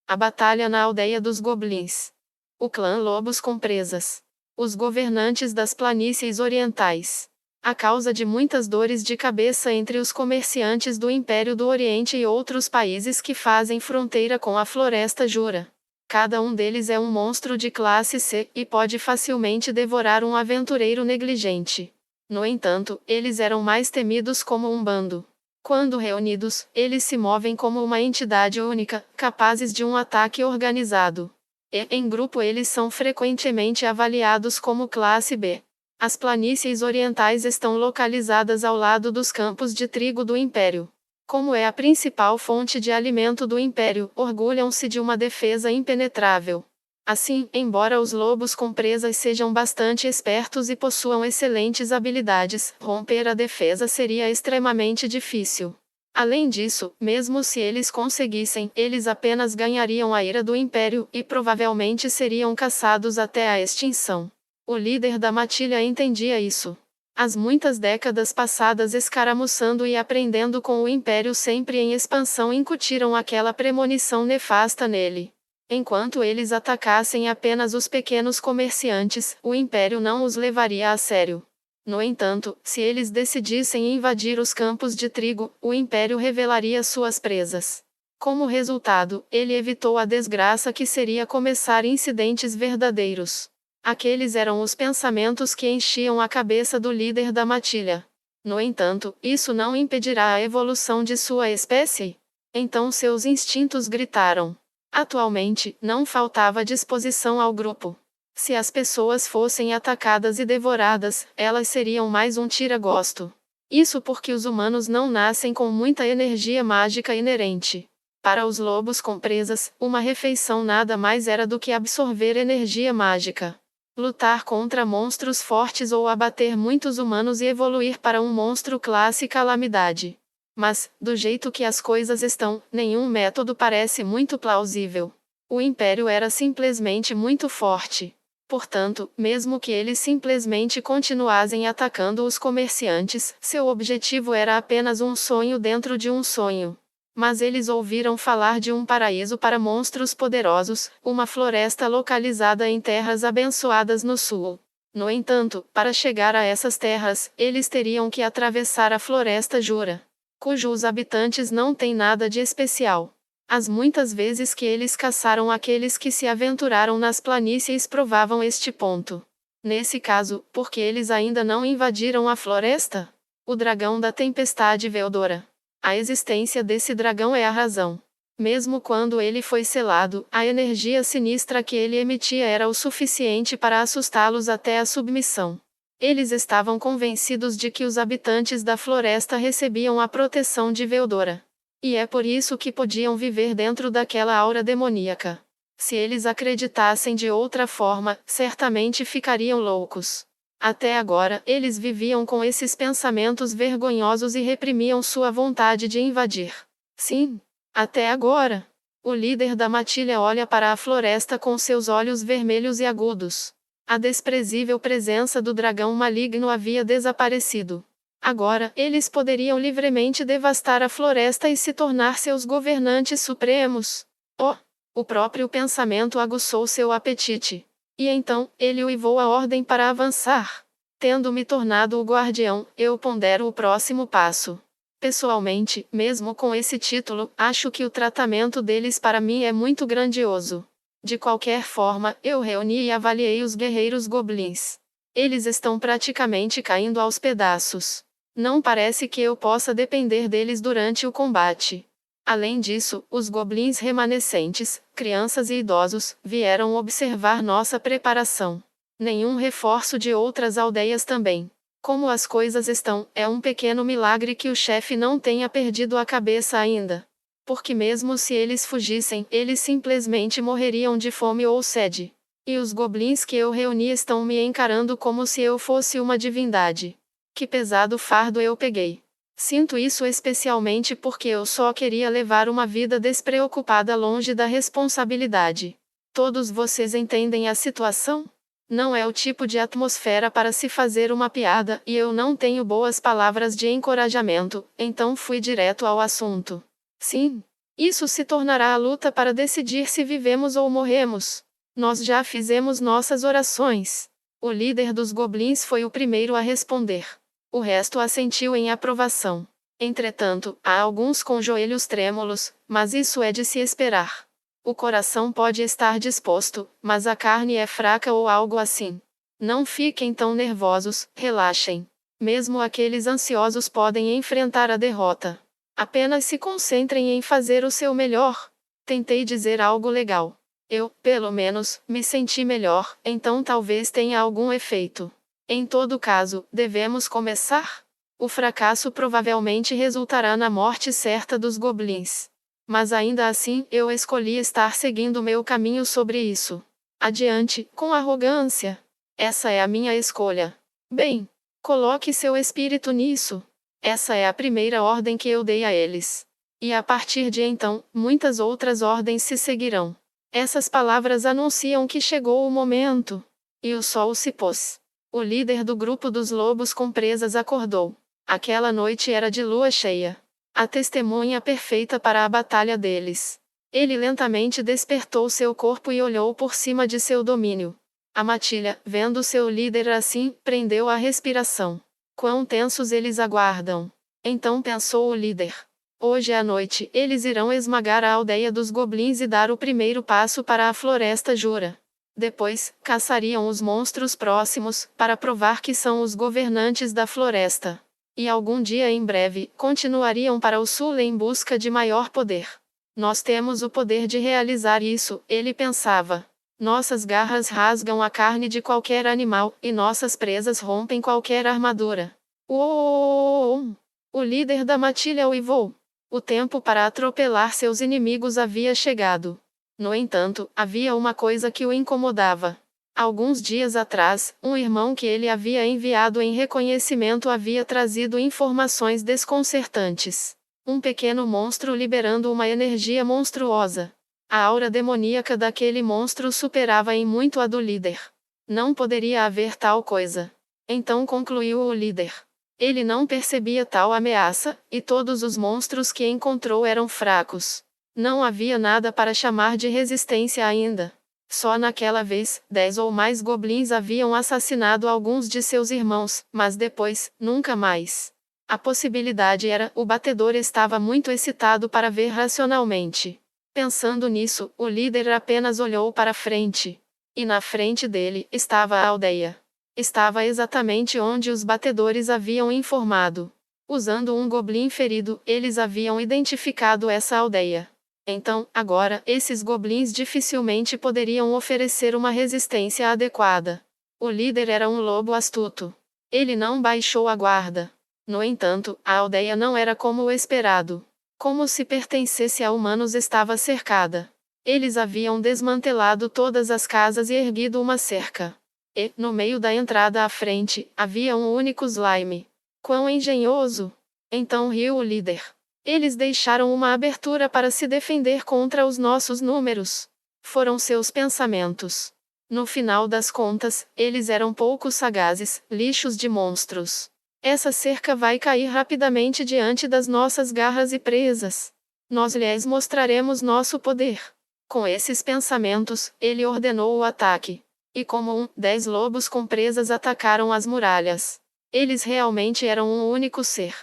A batalha na aldeia dos goblins. O clã Lobos com presas. Os governantes das planícies orientais. A causa de muitas dores de cabeça entre os comerciantes do Império do Oriente e outros países que fazem fronteira com a Floresta Jura. Cada um deles é um monstro de classe C e pode facilmente devorar um aventureiro negligente. No entanto, eles eram mais temidos como um bando. Quando reunidos, eles se movem como uma entidade única, capazes de um ataque organizado. E, em grupo, eles são frequentemente avaliados como classe B. As planícies orientais estão localizadas ao lado dos campos de trigo do Império. Como é a principal fonte de alimento do Império, orgulham-se de uma defesa impenetrável. Assim, embora os lobos com presas sejam bastante espertos e possuam excelentes habilidades, romper a defesa seria extremamente difícil. Além disso, mesmo se eles conseguissem, eles apenas ganhariam a ira do Império e provavelmente seriam caçados até a extinção. O líder da matilha entendia isso. As muitas décadas passadas escaramuçando e aprendendo com o Império sempre em expansão incutiram aquela premonição nefasta nele. Enquanto eles atacassem apenas os pequenos comerciantes, o Império não os levaria a sério. No entanto, se eles decidissem invadir os campos de trigo, o Império revelaria suas presas. Como resultado, ele evitou a desgraça que seria começar incidentes verdadeiros. Aqueles eram os pensamentos que enchiam a cabeça do líder da matilha. No entanto, isso não impedirá a evolução de sua espécie? Então seus instintos gritaram. Atualmente, não faltava disposição ao grupo. Se as pessoas fossem atacadas e devoradas, elas seriam mais um tira-gosto. Isso porque os humanos não nascem com muita energia mágica inerente. Para os lobos com presas, uma refeição nada mais era do que absorver energia mágica. Lutar contra monstros fortes ou abater muitos humanos e evoluir para um monstro classe calamidade. Mas, do jeito que as coisas estão, nenhum método parece muito plausível. O Império era simplesmente muito forte. Portanto, mesmo que eles simplesmente continuassem atacando os comerciantes, seu objetivo era apenas um sonho dentro de um sonho. Mas eles ouviram falar de um paraíso para monstros poderosos, uma floresta localizada em terras abençoadas no sul. No entanto, para chegar a essas terras, eles teriam que atravessar a Floresta Jura, cujos habitantes não têm nada de especial. As muitas vezes que eles caçaram aqueles que se aventuraram nas planícies provavam este ponto. Nesse caso, porque eles ainda não invadiram a floresta? O dragão da tempestade Veldora. A existência desse dragão é a razão. Mesmo quando ele foi selado, a energia sinistra que ele emitia era o suficiente para assustá-los até a submissão. Eles estavam convencidos de que os habitantes da floresta recebiam a proteção de Veldora. E é por isso que podiam viver dentro daquela aura demoníaca. Se eles acreditassem de outra forma, certamente ficariam loucos. Até agora, eles viviam com esses pensamentos vergonhosos e reprimiam sua vontade de invadir. Sim, até agora. O líder da matilha olha para a floresta com seus olhos vermelhos e agudos. A desprezível presença do dragão maligno havia desaparecido. Agora, eles poderiam livremente devastar a floresta e se tornar seus governantes supremos. Oh! O próprio pensamento aguçou seu apetite. E então, ele uivou a ordem para avançar. Tendo me tornado o guardião, eu pondero o próximo passo. Pessoalmente, mesmo com esse título, acho que o tratamento deles para mim é muito grandioso. De qualquer forma, eu reuni e avaliei os guerreiros goblins. Eles estão praticamente caindo aos pedaços. Não parece que eu possa depender deles durante o combate. Além disso, os goblins remanescentes, crianças e idosos, vieram observar nossa preparação. Nenhum reforço de outras aldeias também. Como as coisas estão, é um pequeno milagre que o chefe não tenha perdido a cabeça ainda. Porque mesmo se eles fugissem, eles simplesmente morreriam de fome ou sede. E os goblins que eu reuni estão me encarando como se eu fosse uma divindade. Que pesado fardo eu peguei. Sinto isso especialmente porque eu só queria levar uma vida despreocupada longe da responsabilidade. Todos vocês entendem a situação? Não é o tipo de atmosfera para se fazer uma piada e eu não tenho boas palavras de encorajamento, então fui direto ao assunto. Sim. Isso se tornará a luta para decidir se vivemos ou morremos. Nós já fizemos nossas orações. O líder dos goblins foi o primeiro a responder. O resto assentiu em aprovação. Entretanto, há alguns com joelhos trêmulos, mas isso é de se esperar. O coração pode estar disposto, mas a carne é fraca ou algo assim. Não fiquem tão nervosos, relaxem. Mesmo aqueles ansiosos podem enfrentar a derrota. Apenas se concentrem em fazer o seu melhor. Tentei dizer algo legal. Eu, pelo menos, me senti melhor, então talvez tenha algum efeito. Em todo caso, devemos começar? O fracasso provavelmente resultará na morte certa dos goblins. Mas ainda assim, eu escolhi estar seguindo meu caminho sobre isso. Adiante, com arrogância. Essa é a minha escolha. Bem, coloque seu espírito nisso. Essa é a primeira ordem que eu dei a eles. E a partir de então, muitas outras ordens se seguirão. Essas palavras anunciam que chegou o momento. E o sol se pôs. O líder do grupo dos lobos com presas acordou. Aquela noite era de lua cheia. A testemunha perfeita para a batalha deles. Ele lentamente despertou seu corpo e olhou por cima de seu domínio. A matilha, vendo seu líder assim, prendeu a respiração. Quão tensos eles aguardam. Então pensou o líder. Hoje à noite, eles irão esmagar a aldeia dos goblins e dar o primeiro passo para a floresta Jura. Depois, caçariam os monstros próximos, para provar que são os governantes da floresta. E algum dia em breve, continuariam para o sul em busca de maior poder. Nós temos o poder de realizar isso, ele pensava. Nossas garras rasgam a carne de qualquer animal, e nossas presas rompem qualquer armadura. Uou! O líder da matilha uivou. O tempo para atropelar seus inimigos havia chegado. No entanto, havia uma coisa que o incomodava. Alguns dias atrás, um irmão que ele havia enviado em reconhecimento havia trazido informações desconcertantes. Um pequeno monstro liberando uma energia monstruosa. A aura demoníaca daquele monstro superava em muito a do líder. Não poderia haver tal coisa. Então concluiu o líder. Ele não percebia tal ameaça, e todos os monstros que encontrou eram fracos. Não havia nada para chamar de resistência ainda. Só naquela vez, 10 ou mais goblins haviam assassinado alguns de seus irmãos, mas depois, nunca mais. A possibilidade era, o batedor estava muito excitado para ver racionalmente. Pensando nisso, o líder apenas olhou para frente. E na frente dele, estava a aldeia. Estava exatamente onde os batedores haviam informado. Usando um goblin ferido, eles haviam identificado essa aldeia. Então, agora, esses goblins dificilmente poderiam oferecer uma resistência adequada. O líder era um lobo astuto. Ele não baixou a guarda. No entanto, a aldeia não era como o esperado. Como se pertencesse a humanos, estava cercada. Eles haviam desmantelado todas as casas e erguido uma cerca. E, no meio da entrada à frente, havia um único slime. Quão engenhoso! Então riu o líder. Eles deixaram uma abertura para se defender contra os nossos números. Foram seus pensamentos. No final das contas, eles eram pouco sagazes, lixos de monstros. Essa cerca vai cair rapidamente diante das nossas garras e presas. Nós lhes mostraremos nosso poder. Com esses pensamentos, ele ordenou o ataque. E como 10 lobos com presas atacaram as muralhas. Eles realmente eram um único ser.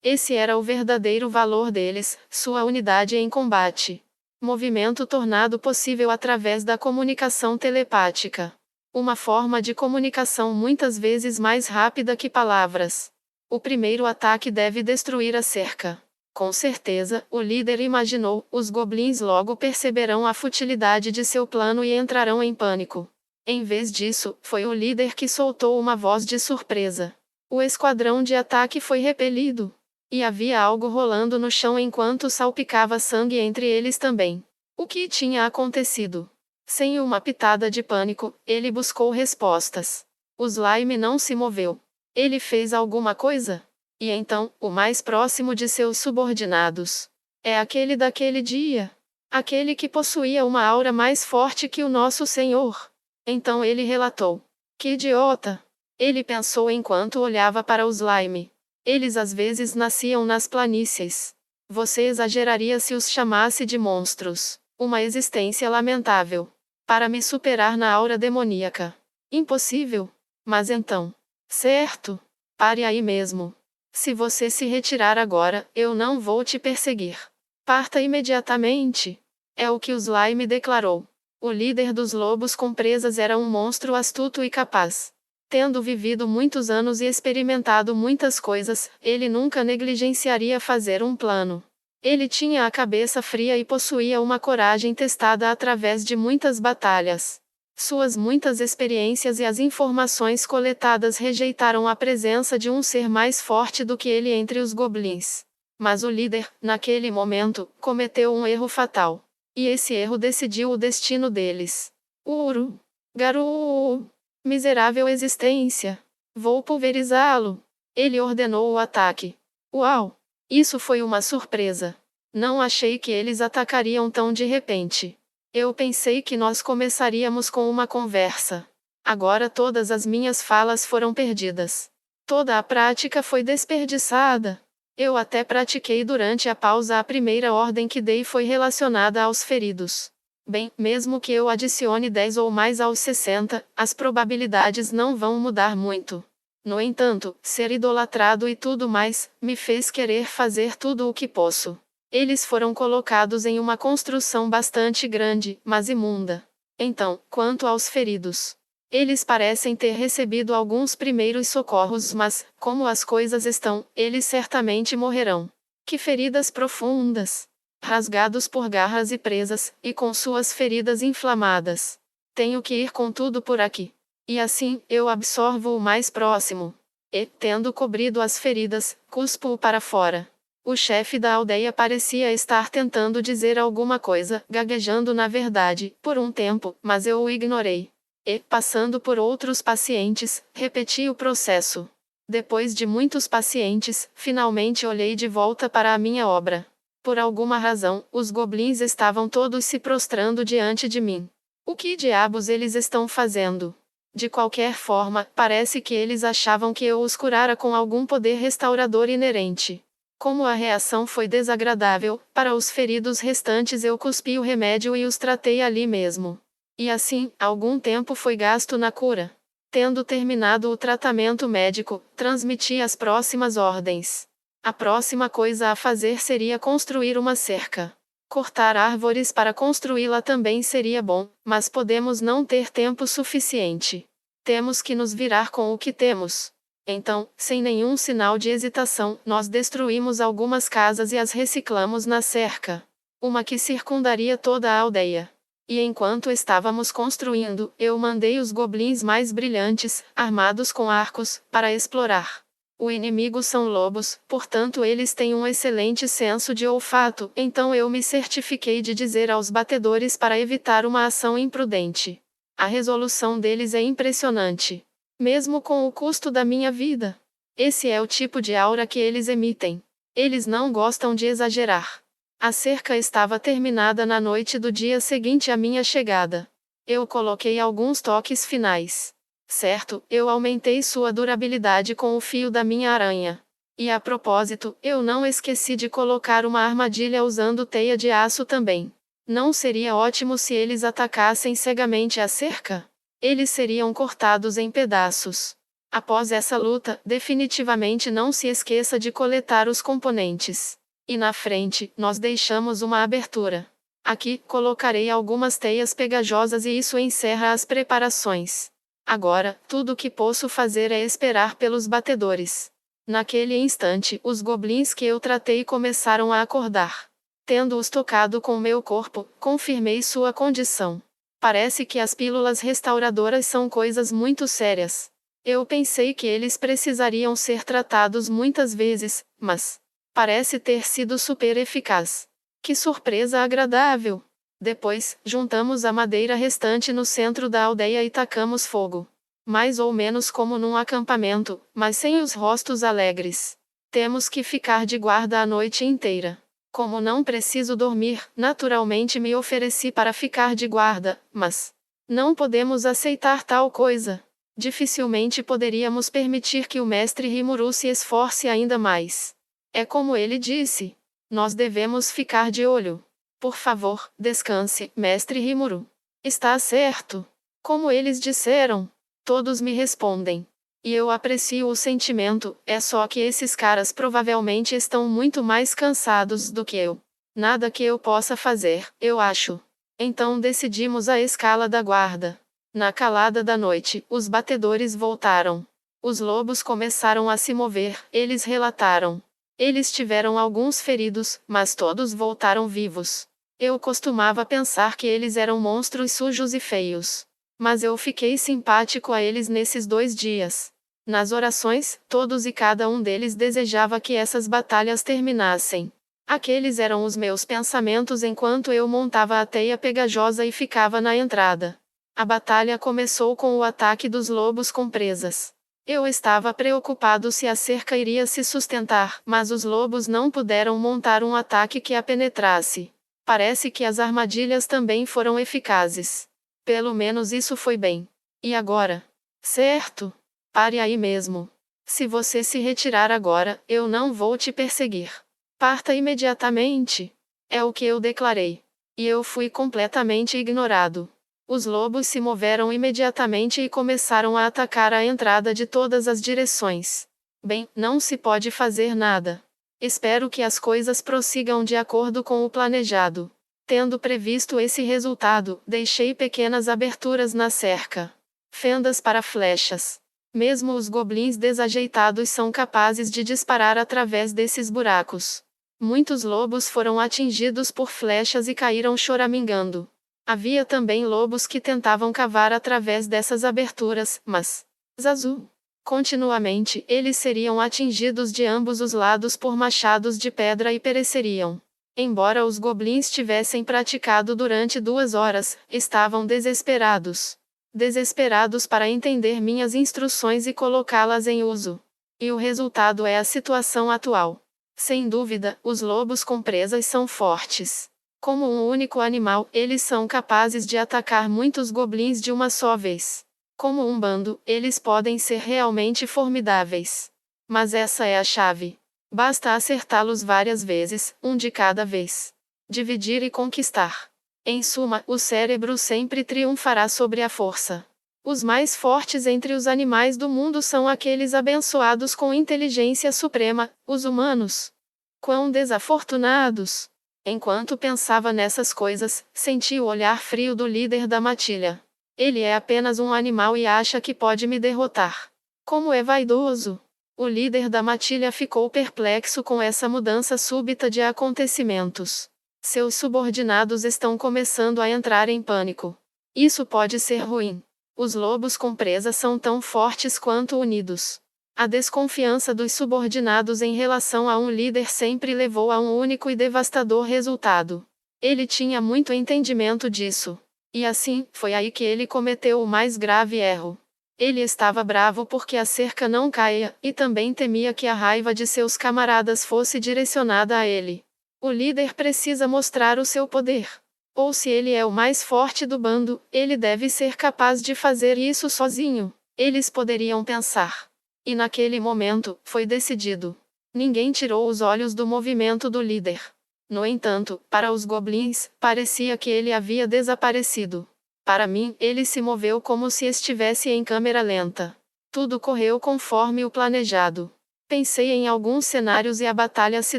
Esse era o verdadeiro valor deles, sua unidade em combate. Movimento tornado possível através da comunicação telepática. Uma forma de comunicação muitas vezes mais rápida que palavras. O primeiro ataque deve destruir a cerca. Com certeza, o líder imaginou, os goblins logo perceberão a futilidade de seu plano e entrarão em pânico. Em vez disso, foi o líder que soltou uma voz de surpresa. O esquadrão de ataque foi repelido. E havia algo rolando no chão enquanto salpicava sangue entre eles também. O que tinha acontecido? Sem uma pitada de pânico, ele buscou respostas. O slime não se moveu. Ele fez alguma coisa? E então, o mais próximo de seus subordinados. É aquele daquele dia. Aquele que possuía uma aura mais forte que o nosso Senhor. Então ele relatou. Que idiota! Ele pensou enquanto olhava para o slime. Eles às vezes nasciam nas planícies. Você exageraria se os chamasse de monstros. Uma existência lamentável. Para me superar na aura demoníaca. Impossível. Mas então. Certo. Pare aí mesmo. Se você se retirar agora, eu não vou te perseguir. Parta imediatamente. É o que o Slime declarou. O líder dos lobos com presas era um monstro astuto e capaz. Tendo vivido muitos anos e experimentado muitas coisas, ele nunca negligenciaria fazer um plano. Ele tinha a cabeça fria e possuía uma coragem testada através de muitas batalhas. Suas muitas experiências e as informações coletadas rejeitaram a presença de um ser mais forte do que ele entre os goblins. Mas o líder, naquele momento, cometeu um erro fatal. E esse erro decidiu o destino deles. Uru! Garu! Miserável existência! Vou pulverizá-lo! Ele ordenou o ataque. Uau! Isso foi uma surpresa. Não achei que eles atacariam tão de repente. Eu pensei que nós começaríamos com uma conversa. Agora todas as minhas falas foram perdidas. Toda a prática foi desperdiçada. Eu até pratiquei durante a pausa. A primeira ordem que dei foi relacionada aos feridos. Bem, mesmo que eu adicione 10 ou mais aos 60, as probabilidades não vão mudar muito. No entanto, ser idolatrado e tudo mais, me fez querer fazer tudo o que posso. Eles foram colocados em uma construção bastante grande, mas imunda. Então, quanto aos feridos. Eles parecem ter recebido alguns primeiros socorros, mas, como as coisas estão, eles certamente morrerão. Que feridas profundas! Rasgados por garras e presas, e com suas feridas inflamadas. Tenho que ir com tudo por aqui. E assim, eu absorvo o mais próximo. E, tendo cobrido as feridas, cuspo-o para fora. O chefe da aldeia parecia estar tentando dizer alguma coisa, gaguejando na verdade, por um tempo, mas eu o ignorei. E, passando por outros pacientes, repeti o processo. Depois de muitos pacientes, finalmente olhei de volta para a minha obra. Por alguma razão, os goblins estavam todos se prostrando diante de mim. O que diabos eles estão fazendo? De qualquer forma, parece que eles achavam que eu os curara com algum poder restaurador inerente. Como a reação foi desagradável, para os feridos restantes eu cuspi o remédio e os tratei ali mesmo. E assim, algum tempo foi gasto na cura. Tendo terminado o tratamento médico, transmiti as próximas ordens. A próxima coisa a fazer seria construir uma cerca. Cortar árvores para construí-la também seria bom, mas podemos não ter tempo suficiente. Temos que nos virar com o que temos. Então, sem nenhum sinal de hesitação, nós destruímos algumas casas e as reciclamos na cerca. Uma que circundaria toda a aldeia. E enquanto estávamos construindo, eu mandei os goblins mais brilhantes, armados com arcos, para explorar. O inimigo são lobos, portanto eles têm um excelente senso de olfato, então eu me certifiquei de dizer aos batedores para evitar uma ação imprudente. A resolução deles é impressionante. Mesmo com o custo da minha vida. Esse é o tipo de aura que eles emitem. Eles não gostam de exagerar. A cerca estava terminada na noite do dia seguinte à minha chegada. Eu coloquei alguns toques finais. Certo, eu aumentei sua durabilidade com o fio da minha aranha. E a propósito, eu não esqueci de colocar uma armadilha usando teia de aço também. Não seria ótimo se eles atacassem cegamente a cerca? Eles seriam cortados em pedaços. Após essa luta, definitivamente não se esqueça de coletar os componentes. E na frente, nós deixamos uma abertura. Aqui, colocarei algumas teias pegajosas e isso encerra as preparações. Agora, tudo o que posso fazer é esperar pelos batedores. Naquele instante, os goblins que eu tratei começaram a acordar. Tendo-os tocado com meu corpo, confirmei sua condição. Parece que as pílulas restauradoras são coisas muito sérias. Eu pensei que eles precisariam ser tratados muitas vezes, mas parece ter sido super eficaz. Que surpresa agradável! Depois, juntamos a madeira restante no centro da aldeia e tacamos fogo. Mais ou menos como num acampamento, mas sem os rostos alegres. Temos que ficar de guarda a noite inteira. Como não preciso dormir, naturalmente me ofereci para ficar de guarda, mas não podemos aceitar tal coisa. Dificilmente poderíamos permitir que o mestre Rimuru se esforce ainda mais. É como ele disse. Nós devemos ficar de olho. Por favor, descanse, mestre Rimuru. Está certo. Como eles disseram. Todos me respondem. E eu aprecio o sentimento, é só que esses caras provavelmente estão muito mais cansados do que eu. Nada que eu possa fazer, eu acho. Então decidimos a escala da guarda. Na calada da noite, os batedores voltaram. Os lobos começaram a se mover, eles relataram. Eles tiveram alguns feridos, mas todos voltaram vivos. Eu costumava pensar que eles eram monstros sujos e feios. Mas eu fiquei simpático a eles nesses 2 dias. Nas orações, todos e cada um deles desejava que essas batalhas terminassem. Aqueles eram os meus pensamentos enquanto eu montava a teia pegajosa e ficava na entrada. A batalha começou com o ataque dos lobos com presas. Eu estava preocupado se a cerca iria se sustentar, mas os lobos não puderam montar um ataque que a penetrasse. Parece que as armadilhas também foram eficazes. Pelo menos isso foi bem. E agora? Certo. Pare aí mesmo. Se você se retirar agora, eu não vou te perseguir. Parta imediatamente. É o que eu declarei. E eu fui completamente ignorado. Os lobos se moveram imediatamente e começaram a atacar a entrada de todas as direções. Bem, não se pode fazer nada. Espero que as coisas prossigam de acordo com o planejado. Tendo previsto esse resultado, deixei pequenas aberturas na cerca. Fendas para flechas. Mesmo os goblins desajeitados são capazes de disparar através desses buracos. Muitos lobos foram atingidos por flechas e caíram choramingando. Havia também lobos que tentavam cavar através dessas aberturas, mas, Zazu, continuamente, eles seriam atingidos de ambos os lados por machados de pedra e pereceriam. Embora os goblins tivessem praticado durante 2 horas, estavam desesperados. Desesperados para entender minhas instruções e colocá-las em uso. E o resultado é a situação atual. Sem dúvida, os lobos com presas são fortes. Como um único animal, eles são capazes de atacar muitos goblins de uma só vez. Como um bando, eles podem ser realmente formidáveis. Mas essa é a chave. Basta acertá-los várias vezes, um de cada vez. Dividir e conquistar. Em suma, o cérebro sempre triunfará sobre a força. Os mais fortes entre os animais do mundo são aqueles abençoados com inteligência suprema, os humanos. Quão desafortunados! Enquanto pensava nessas coisas, senti o olhar frio do líder da matilha. Ele é apenas um animal e acha que pode me derrotar. Como é vaidoso! O líder da matilha ficou perplexo com essa mudança súbita de acontecimentos. Seus subordinados estão começando a entrar em pânico. Isso pode ser ruim. Os lobos com presa são tão fortes quanto unidos. A desconfiança dos subordinados em relação a um líder sempre levou a um único e devastador resultado. Ele tinha muito entendimento disso. E assim, foi aí que ele cometeu o mais grave erro. Ele estava bravo porque a cerca não caia, e também temia que a raiva de seus camaradas fosse direcionada a ele. O líder precisa mostrar o seu poder. Ou se ele é o mais forte do bando, ele deve ser capaz de fazer isso sozinho. Eles poderiam pensar. E naquele momento, foi decidido. Ninguém tirou os olhos do movimento do líder. No entanto, para os goblins, parecia que ele havia desaparecido. Para mim, ele se moveu como se estivesse em câmera lenta. Tudo correu conforme o planejado. Pensei em alguns cenários e a batalha se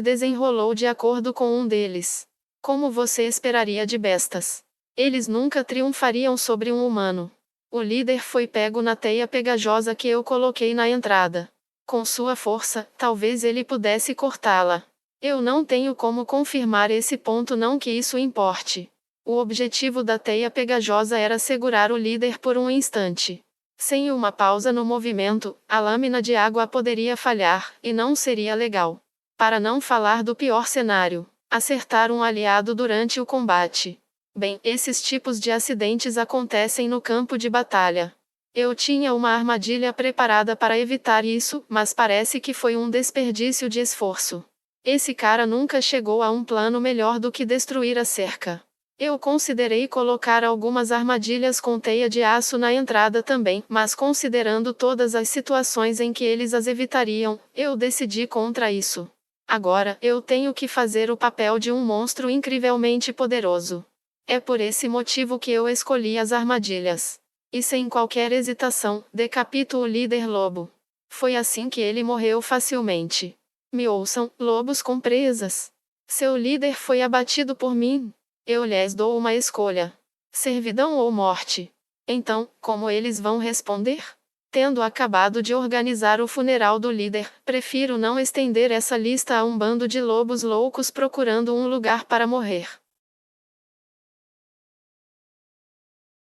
desenrolou de acordo com um deles. Como você esperaria de bestas? Eles nunca triunfariam sobre um humano. O líder foi pego na teia pegajosa que eu coloquei na entrada. Com sua força, talvez ele pudesse cortá-la. Eu não tenho como confirmar esse ponto, não que isso importe. O objetivo da teia pegajosa era segurar o líder por um instante. Sem uma pausa no movimento, a lâmina de água poderia falhar, e não seria legal. Para não falar do pior cenário, acertar um aliado durante o combate. Bem, esses tipos de acidentes acontecem no campo de batalha. Eu tinha uma armadilha preparada para evitar isso, mas parece que foi um desperdício de esforço. Esse cara nunca chegou a um plano melhor do que destruir a cerca. Eu considerei colocar algumas armadilhas com teia de aço na entrada também, mas considerando todas as situações em que eles as evitariam, eu decidi contra isso. Agora, eu tenho que fazer o papel de um monstro incrivelmente poderoso. É por esse motivo que eu escolhi as armadilhas. E sem qualquer hesitação, decapito o líder lobo. Foi assim que ele morreu facilmente. Me ouçam, lobos com presas. Seu líder foi abatido por mim. Eu lhes dou uma escolha: servidão ou morte. Então, como eles vão responder? Tendo acabado de organizar o funeral do líder, prefiro não estender essa lista a um bando de lobos loucos procurando um lugar para morrer.